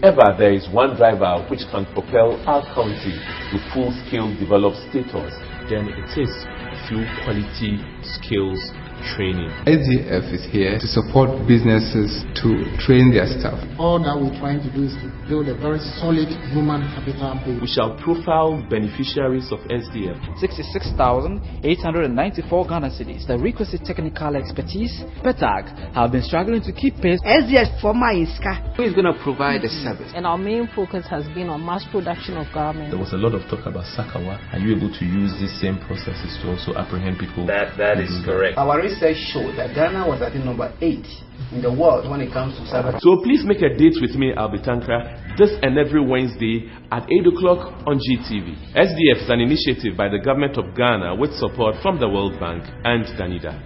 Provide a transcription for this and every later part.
ever there is one driver which can propel our county to full-scale developed status, then it is through quality skills training. SDF is here to support businesses to train their staff. All that we're trying to do is to build a very solid human capital base. We shall profile beneficiaries of SDF. 66,894 Ghana cedis. The requisite technical expertise, PETAG, have been struggling to keep pace. SDF for my ISCA. Who is going to provide the service? And our main focus has been on mass production of garments. There was a lot of talk about Sakawa. Are you able to use these same processes to also apprehend people? That is correct. Our research showed that Ghana was at number 8 in the world when it comes to cyber. So please make a date with me, Albert Ankra, this and every Wednesday at 8 o'clock on GTV. SDF is an initiative by the government of Ghana with support from the World Bank and Danida.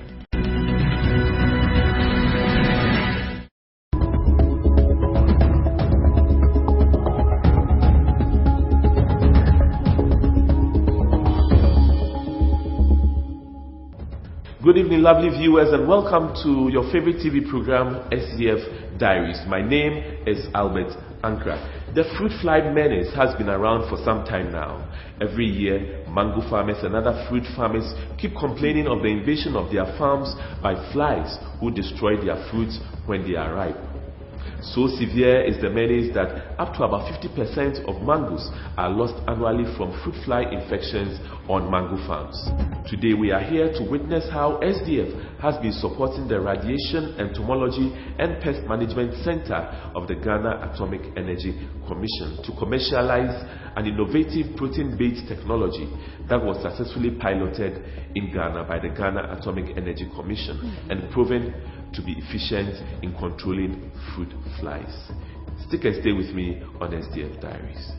Good evening, lovely viewers, and welcome to your favorite TV program, SDF Diaries. My name is Albert Ankra. The fruit fly menace has been around for some time now. Every year, mango farmers and other fruit farmers keep complaining of the invasion of their farms by flies who destroy their fruits when they are ripe. So severe is the menace that up to about 50% of mangoes are lost annually from fruit fly infections on mango farms. Today we are here to witness how SDF has been supporting the Radiation, Entomology and Pest Management Center of the Ghana Atomic Energy Commission to commercialize an innovative protein-based technology that was successfully piloted in Ghana by the Ghana Atomic Energy Commission and proven to be efficient in controlling fruit flies. Stick and stay with me on SDF Diaries.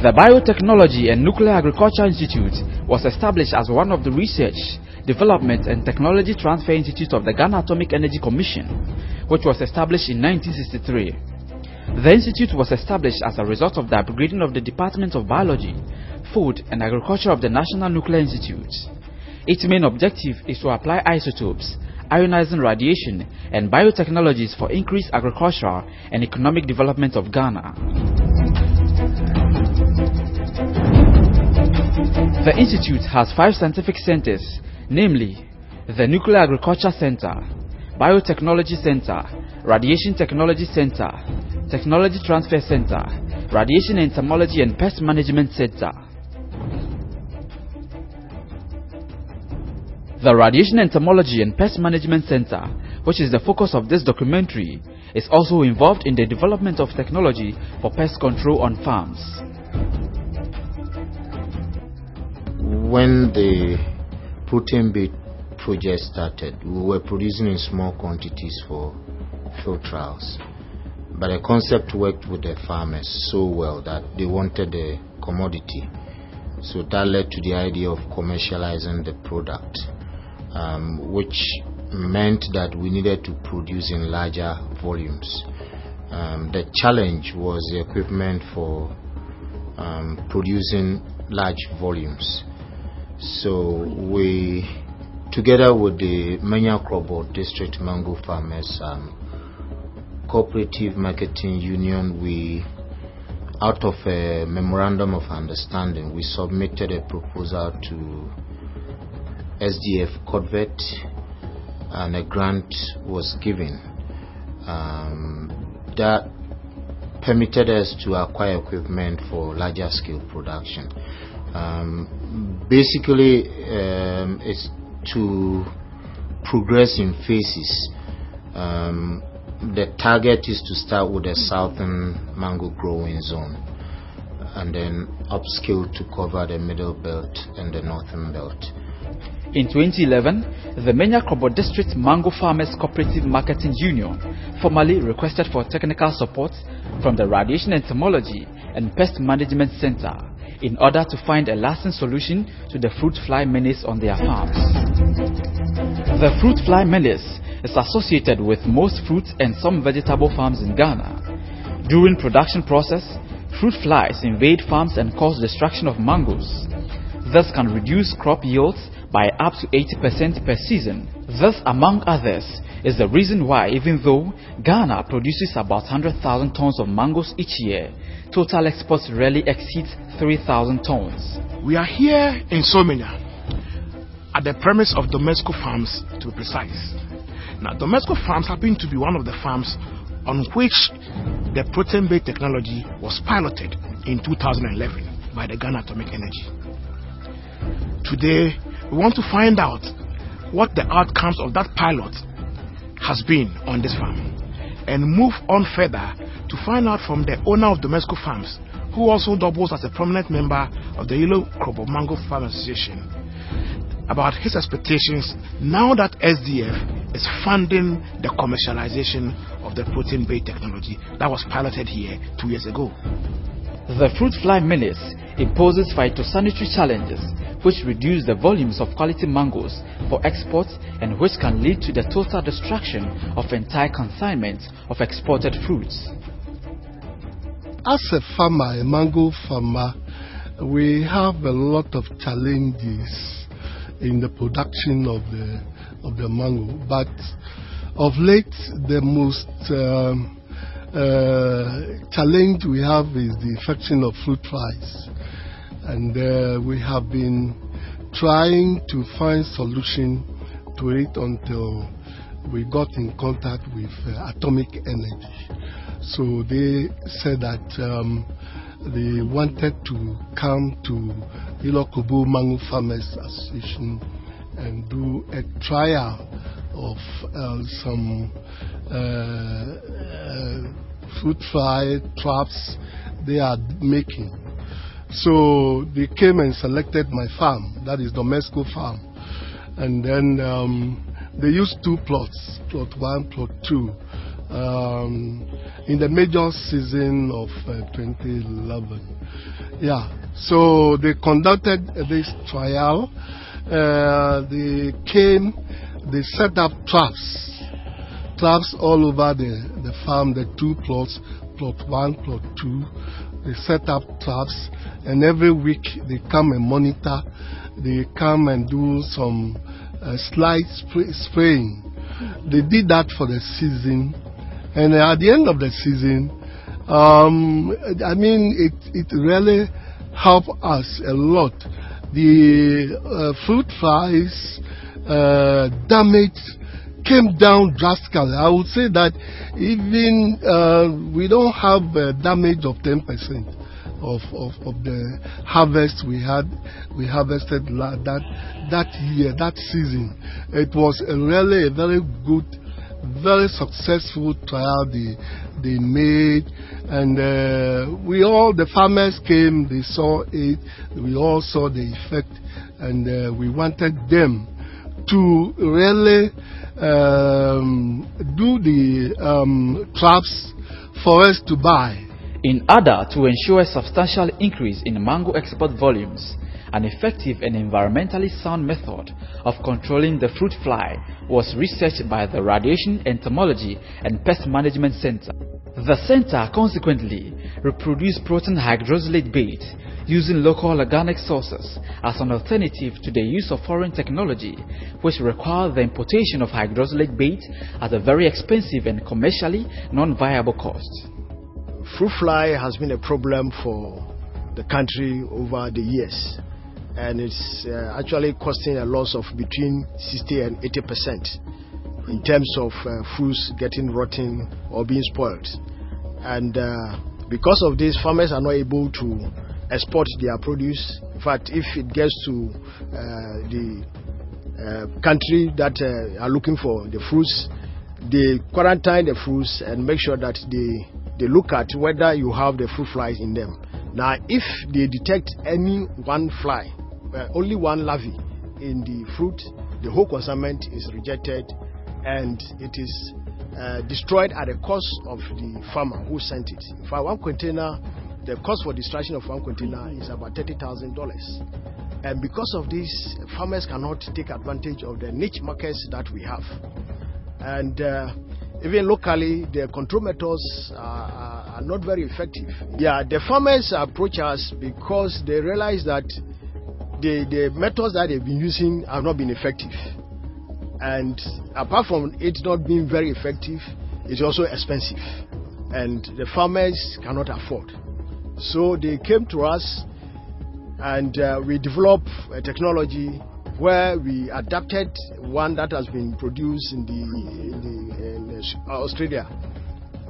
The Biotechnology and Nuclear Agriculture Institute was established as one of the research, development and technology transfer institutes of the Ghana Atomic Energy Commission, which was established in 1963. The institute was established as a result of the upgrading of the Department of Biology, Food and Agriculture of the National Nuclear Institute. Its main objective is to apply isotopes, ionizing radiation and biotechnologies for increased agricultural and economic development of Ghana. The institute has 5 scientific centers, namely the Nuclear Agriculture Center, Biotechnology Center, Radiation Technology Center, Technology Transfer Center, Radiation Entomology and Pest Management Center. The Radiation Entomology and Pest Management Center, which is the focus of this documentary, is also involved in the development of technology for pest control on farms. When the protein-based project started, we were producing in small quantities for field trials. But the concept worked with the farmers so well that they wanted the commodity. So that led to the idea of commercializing the product, which meant that we needed to produce in larger volumes. The challenge was the equipment for producing large volumes. So we, together with the Manya Krobo District Mango Farmers Cooperative Marketing Union, we, out of a memorandum of understanding, we submitted a proposal to SDF Codvet and a grant was given that permitted us to acquire equipment for larger scale production. Basically, it's to progress in phases. The target is to start with the southern mango growing zone and then upscale to cover the middle belt and the northern belt. In 2011, the Menya Krobo District Mango Farmers Cooperative Marketing Union formally requested for technical support from the Radiation Entomology and Pest Management Center in order to find a lasting solution to the fruit fly menace on their farms. The fruit fly menace is associated with most fruit and some vegetable farms in Ghana. During production process, fruit flies invade farms and cause destruction of mangoes. Thus can reduce crop yields by up to 80% per season. Thus, among others, is the reason why, even though Ghana produces about 100,000 tons of mangoes each year, total exports rarely exceeds 3,000 tons. We are here in Somenia at the premise of Domesco Farms, to be precise. Now, Domesco Farms happen to be one of the farms on which the protein-based technology was piloted in 2011 by the Ghana Atomic Energy. Today, we want to find out what the outcomes of that pilot has been on this farm and move on further to find out from the owner of Domesco Farms, who also doubles as a prominent member of the Yellow Crop of Mango Farm Association, about his expectations now that SDF is funding the commercialization of the protein-based technology that was piloted here 2 years ago. The fruit fly menace imposes phytosanitary challenges which reduce the volumes of quality mangoes for export and which can lead to the total destruction of entire consignments of exported fruits. As a farmer, a mango farmer, we have a lot of challenges in the production of the mango, but of late the most challenge we have is the infection of fruit flies, and we have been trying to find solution to it until we got in contact with Atomic Energy. So they said that they wanted to come to Ilokobo Mango Farmers Association and do a trial of some fruit fly traps they are making. So they came and selected my farm, that is Domesco Farm, and then they used 2 plots, plot 1, plot 2. In the major season of 2011. Yeah, so they conducted this trial. They came, they set up traps all over the farm, the 2 plots, plot 1, plot 2. They set up traps, and every week they come and monitor. They come and do some slight spraying. They did that for the season. And at the end of the season, I mean, it really helped us a lot. The fruit flies damage came down drastically. I would say that even we don't have a damage of 10% of the harvest we had. We harvested that year, that season. It was really a very good, very successful trial they made, and the farmers came, they saw it, we all saw the effect, and we wanted them to really do the traps for us to buy. In order to ensure a substantial increase in mango export volumes, an effective and environmentally sound method of controlling the fruit fly was researched by the Radiation Entomology and Pest Management Center. The center consequently reproduced protein hydrolysate bait using local organic sources as an alternative to the use of foreign technology, which required the importation of hydrolysate bait at a very expensive and commercially non-viable cost. Fruit fly has been a problem for the country over the years, and it's actually costing a loss of between 60 and 80% in terms of fruits getting rotten or being spoiled. And because of this, farmers are not able to export their produce. In fact, if it gets to the country that are looking for the fruits, they quarantine the fruits and make sure that they look at whether you have the fruit flies in them. Now, if they detect any one fly, only one larvae in the fruit, the whole consignment is rejected and it is destroyed at the cost of the farmer who sent it. In fact, one container, the cost for destruction of one container is about $30,000. And because of this, farmers cannot take advantage of the niche markets that we have. And even locally, the control methods are not very effective. Yeah, the farmers approach us because they realize that the methods that they've been using have not been effective. And apart from it not being very effective, it's also expensive. And the farmers cannot afford. So they came to us and we developed a technology where we adapted one that has been produced in Australia,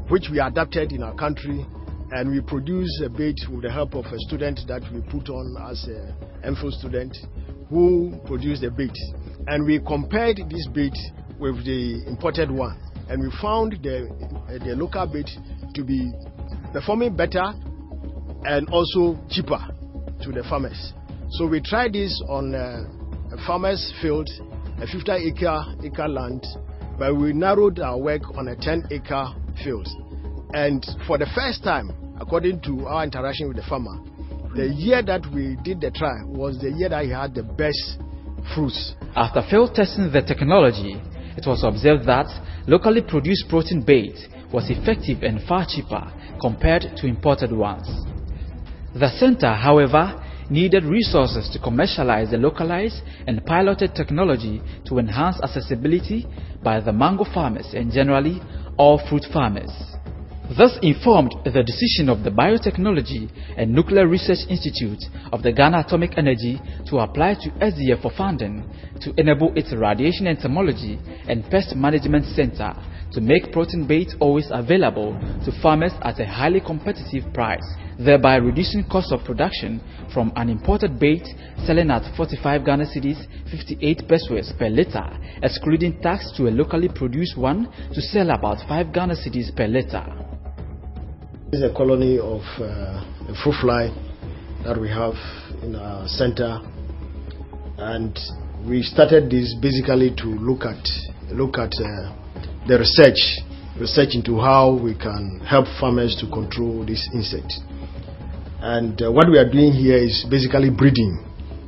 which we adapted in our country, and we produced a bait with the help of a student that we put on as a MPhil student who produced the bait. And we compared this bait with the imported one, and we found the local bait to be performing better and also cheaper to the farmers. So we tried this on a farmer's field, a 50-acre land, but we narrowed our work on a 10-acre field. And for the first time, according to our interaction with the farmer, the year that we did the trial was the year that he had the best fruits. After field testing the technology, it was observed that locally produced protein bait was effective and far cheaper compared to imported ones. The center, however, needed resources to commercialize the localized and piloted technology to enhance accessibility by the mango farmers and generally all fruit farmers. This informed the decision of the Biotechnology and Nuclear Research Institute of the Ghana Atomic Energy to apply to SDF for funding to enable its Radiation Entomology and Pest Management Center to make protein bait always available to farmers at a highly competitive price, thereby reducing cost of production from an imported bait selling at 45 Ghana cedis 58 pesos per liter, excluding tax, to a locally produced one to sell about 5 Ghana cedis per liter. This is a colony of a fruit fly that we have in our center, and we started this basically to look at the research into how we can help farmers to control this insect. And what we are doing here is basically breeding.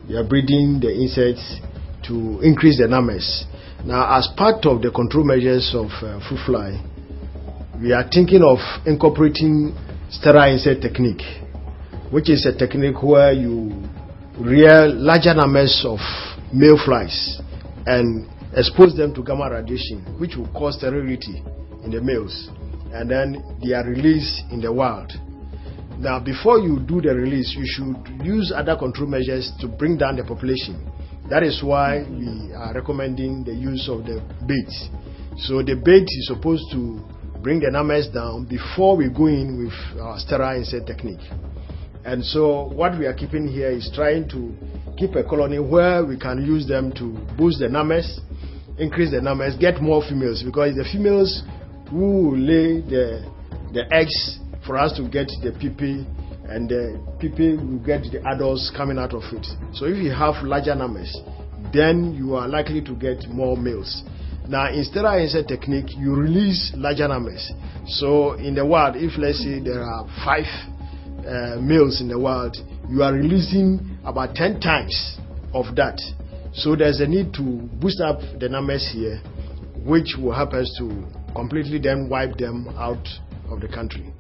We are breeding the insects to increase the numbers. Now, as part of the control measures of fruit fly, we are thinking of incorporating sterile insect technique, which is a technique where you rear larger numbers of male flies and expose them to gamma radiation, which will cause sterility in the males, and then they are released in the wild. Now, before you do the release, you should use other control measures to bring down the population. That is why we are recommending the use of the bait. So the bait is supposed to bring the numbers down before we go in with our sterile insect technique. And so what we are keeping here is trying to keep a colony where we can use them to boost the numbers, increase the numbers, get more females, because the females who will lay the eggs for us to get the PP, and the PP will get the adults coming out of it. So if you have larger numbers, then you are likely to get more males. Now, in sterile insect technique, you release larger numbers. So in the wild, if let's say there are 5 males in the wild, you are releasing about 10 times of that. So there's a need to boost up the numbers here, which will help us to completely then wipe them out of the country.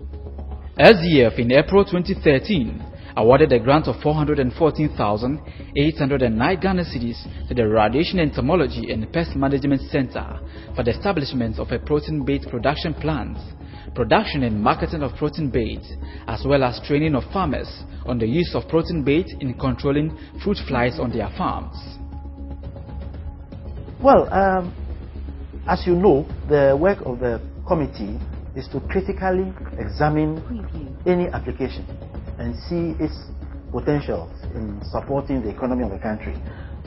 SDF in April 2013 awarded a grant of 414,809 Ghana cedis to the Radiation Entomology and Pest Management Center for the establishment of a protein bait production plant, production and marketing of protein bait, as well as training of farmers on the use of protein bait in controlling fruit flies on their farms. Well, as you know, the work of the committee is to critically examine any application and see its potential in supporting the economy of the country.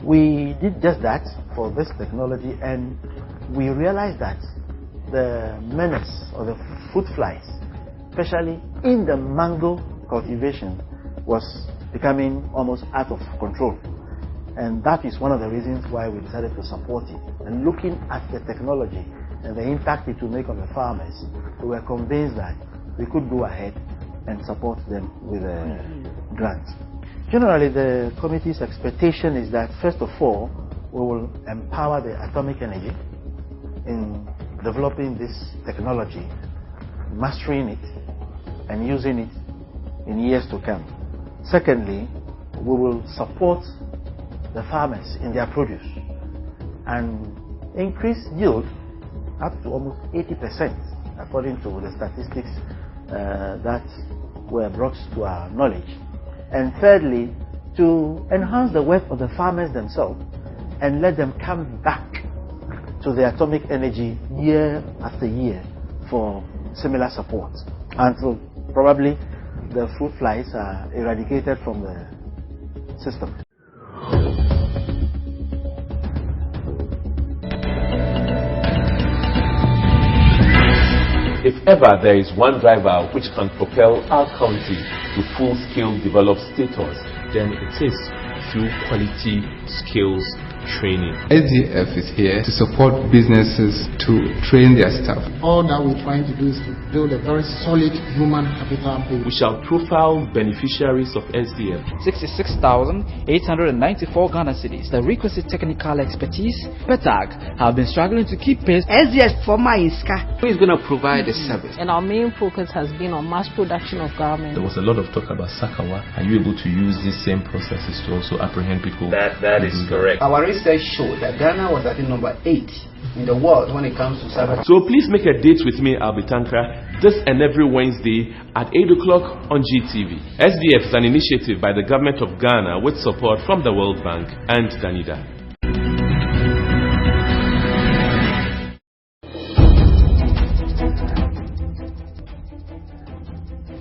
We did just that for this technology, and we realized that the menace of the fruit flies, especially in the mango cultivation, was becoming almost out of control. And that is one of the reasons why we decided to support it. And looking at the technology and the impact it will make on the farmers, we were convinced that we could go ahead and support them with a grant. Generally, the committee's expectation is that, first of all, we will empower the atomic energy in developing this technology, mastering it, and using it in years to come. Secondly, we will support the farmers in their produce and increase yield up to almost 80%, according to the statistics that were brought to our knowledge. And thirdly, to enhance the work of the farmers themselves and let them come back to the atomic energy year after year for similar support until probably the fruit flies are eradicated from the system. If ever there is one driver which can propel our country to full-scale developed status, then it is through quality skills training. SDF is here to support businesses to train their staff. All that we're trying to do is to build a very solid human capital base. We shall profile beneficiaries of SDF. 66,894 Ghana cedis, the requisite technical expertise. PETAG have been struggling to keep pace. SDF for my ISCA. Who is going to provide the service? And our main focus has been on mass production of garments. There was a lot of talk about Sakawa. Are you able to use these same processes to also apprehend people? That is correct. Our research showed that Ghana was at number 8 in the world when it comes to cyber. So please make a date with me, Albert Ankra, this and every Wednesday at 8 o'clock on GTV. SDF is an initiative by the government of Ghana with support from the World Bank and Danida.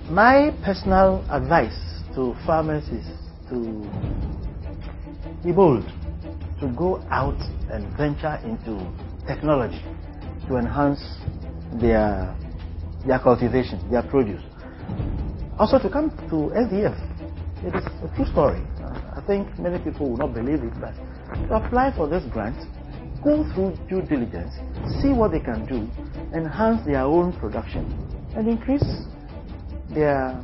My personal advice to farmers is to be bold, to go out and venture into technology to enhance their cultivation, their produce. Also to come to SDF. It is a true story. I think many people will not believe it, but to apply for this grant, go through due diligence, see what they can do, enhance their own production, and increase their